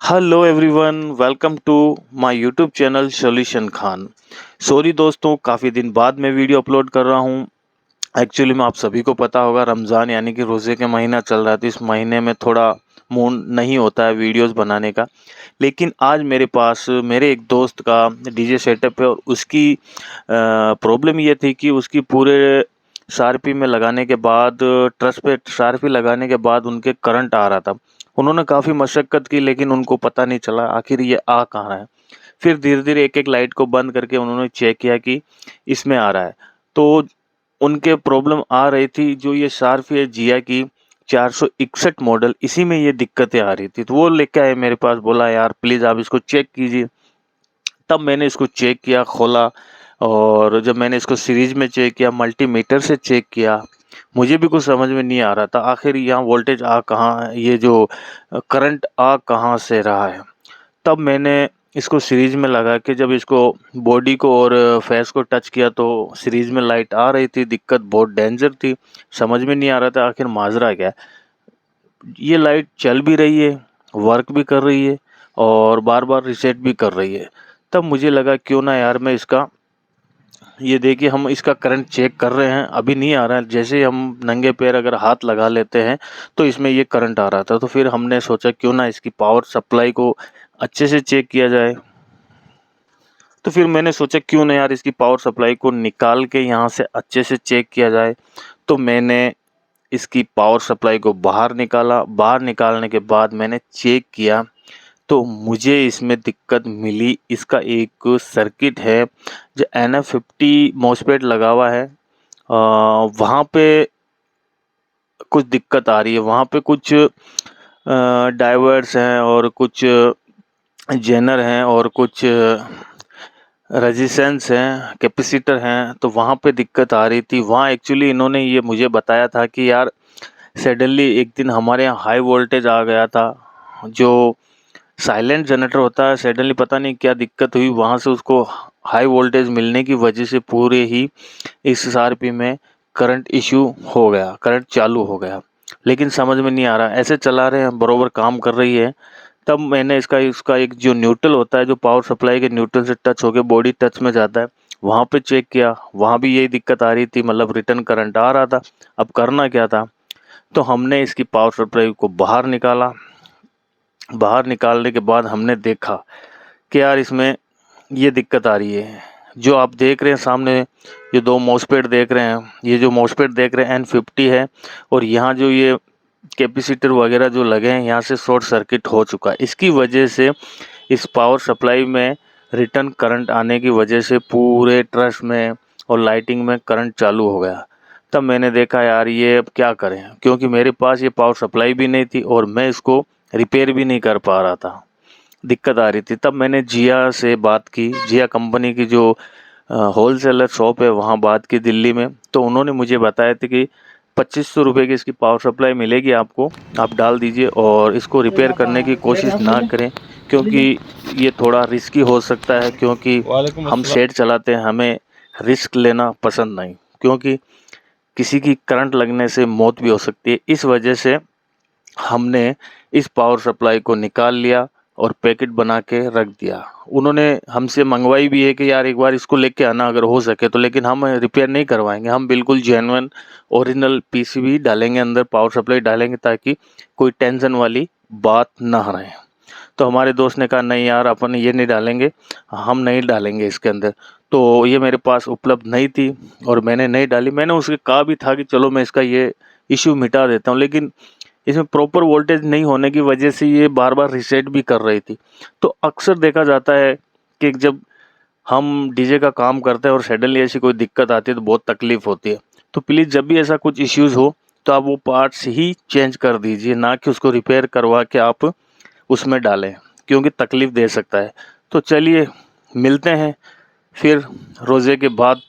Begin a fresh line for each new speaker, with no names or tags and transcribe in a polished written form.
Hello everyone, welcome to my YouTube channel solution Khan. Sorry दोस्तों, काफ़ी दिन बाद मैं वीडियो अपलोड कर रहा हूँ। एक्चुअली में आप सभी को पता होगा, रमज़ान यानी कि रोज़े का महीना चल रहा है, तो इस महीने में थोड़ा मूड नहीं होता है वीडियोस बनाने का। लेकिन आज मेरे पास मेरे एक दोस्त का डीजे सेटअप है और उसकी प्रॉब्लम ये थी कि उसकी पूरे शार्पी में लगाने के बाद, ट्रस पे शार्पी लगाने के बाद उनके करंट आ रहा था। उन्होंने काफ़ी मशक्क़त की लेकिन उनको पता नहीं चला आखिर ये आ कहाँ रहा है। फिर धीरे-धीरे एक-एक लाइट को बंद करके उन्होंने चेक किया कि इसमें आ रहा है। तो उनके प्रॉब्लम आ रही थी, जो ये शार्पी है जिया की 461 मॉडल, इसी में ये दिक्कतें आ रही थी। तो वो लेके आए मेरे पास, बोला यार प्लीज़ आप इसको चेक कीजिए। तब मैंने इसको चेक किया, खोला, और जब मैंने इसको सीरीज़ में चेक किया, मल्टीमीटर से चेक किया, मुझे भी कुछ समझ में नहीं आ रहा था आखिर यहाँ वोल्टेज आ कहाँ, ये जो करंट आ कहाँ से रहा है। तब मैंने इसको सीरीज़ में लगा के जब इसको बॉडी को और फेस को टच किया तो सीरीज़ में लाइट आ रही थी। दिक्कत बहुत डेंजर थी, समझ में नहीं आ रहा था आखिर माजरा क्या है। ये लाइट चल भी रही है, वर्क भी कर रही है और बार-बार रीसेट भी कर रही है। तब मुझे लगा क्यों ना यार मैं इसका, ये देखिए हम इसका करंट चेक कर रहे हैं, अभी नहीं आ रहा है। जैसे ही हम नंगे पैर अगर हाथ लगा लेते हैं तो इसमें ये करंट आ रहा था। तो फिर हमने सोचा क्यों ना इसकी पावर सप्लाई को अच्छे से चेक किया जाए। तो फिर मैंने सोचा क्यों ना यार इसकी पावर सप्लाई को निकाल के यहाँ से अच्छे से चेक किया जाए। तो मैंने इसकी पावर सप्लाई को बाहर निकाला। बाहर निकालने के बाद मैंने चेक किया तो मुझे इसमें दिक्कत मिली। इसका एक सर्किट है जो NF50 मॉसफेट लगा हुआ है, वहाँ पे कुछ दिक्कत आ रही है। वहाँ पे कुछ डाइवर्ट्स हैं और कुछ जेनर हैं और कुछ रेजिस्टेंस हैं, कैपेसिटर हैं, तो वहाँ पे दिक्कत आ रही थी। वहाँ एक्चुअली इन्होंने ये मुझे बताया था कि यार सडनली एक दिन हमारे यहाँ हाई वोल्टेज आ गया था। जो साइलेंट जनरेटर होता है, सडनली पता नहीं क्या दिक्कत हुई, वहाँ से उसको हाई वोल्टेज मिलने की वजह से पूरे ही इस एसआरपी में करंट इश्यू हो गया, करंट चालू हो गया। लेकिन समझ में नहीं आ रहा, ऐसे चला रहे हैं, बरोबर काम कर रही है। तब मैंने इसका एक जो न्यूट्रल होता है, जो पावर सप्लाई के न्यूट्रल से टच होके बॉडी टच में जाता है, वहाँ पे चेक किया, वहाँ भी यही दिक्कत आ रही थी, मतलब रिटर्न करंट आ रहा था। अब करना क्या था, तो हमने इसकी पावर सप्लाई को बाहर निकाला। बाहर निकालने के बाद हमने देखा कि यार इसमें ये दिक्कत आ रही है। जो आप देख रहे हैं सामने, ये 2 मॉसफेट देख रहे हैं, ये जो मॉसफेट देख रहे हैं N50 है, और यहाँ जो ये कैपेसिटर वगैरह जो लगे हैं, यहाँ से शॉर्ट सर्किट हो चुका है। इसकी वजह से इस पावर सप्लाई में रिटर्न करंट आने की वजह से पूरे ट्रस में और लाइटिंग में करंट चालू हो गया। तब मैंने देखा यार ये अब क्या करें, क्योंकि मेरे पास ये पावर सप्लाई भी नहीं थी और मैं इसको रिपेयर भी नहीं कर पा रहा था, दिक्कत आ रही थी। तब मैंने जिया से बात की, जिया कंपनी की जो होलसेलर शॉप है वहाँ बात की दिल्ली में। तो उन्होंने मुझे बताया था कि 2500 रुपये की इसकी पावर सप्लाई मिलेगी आपको, आप डाल दीजिए और इसको रिपेयर करने की कोशिश ना करें, क्योंकि ये थोड़ा रिस्की हो सकता है। क्योंकि
वालेकुम
हम
अस्सलाम।
सेट चलाते हैं, हमें रिस्क लेना पसंद नहीं, क्योंकि किसी की करंट लगने से मौत भी हो सकती है। इस वजह से हमने इस पावर सप्लाई को निकाल लिया और पैकेट बना के रख दिया। उन्होंने हमसे मंगवाई भी है कि यार एक बार इसको लेके आना अगर हो सके तो, लेकिन हम रिपेयर नहीं करवाएंगे, हम बिल्कुल जेन्युइन ओरिजिनल पीसीबी डालेंगे, अंदर पावर सप्लाई डालेंगे, ताकि कोई टेंशन वाली बात ना रहे। तो हमारे दोस्त ने कहा नहीं यार अपन ये नहीं डालेंगे, हम नहीं डालेंगे इसके अंदर। तो ये मेरे पास उपलब्ध नहीं थी और मैंने नहीं डाली। मैंने उसे कहा भी था कि चलो मैं इसका ये इश्यू मिटा देता हूँ, लेकिन इसमें प्रॉपर वोल्टेज नहीं होने की वजह से ये बार-बार रीसेट भी कर रही थी। तो अक्सर देखा जाता है कि जब हम डीजे का काम करते हैं और सडनली ऐसी कोई दिक्कत आती है तो बहुत तकलीफ़ होती है। तो प्लीज़ जब भी ऐसा कुछ इश्यूज़ हो तो आप वो पार्ट्स ही चेंज कर दीजिए, ना कि उसको रिपेयर करवा के आप उसमें डालें, क्योंकि तकलीफ़ दे सकता है। तो चलिए मिलते हैं फिर रोज़े के बाद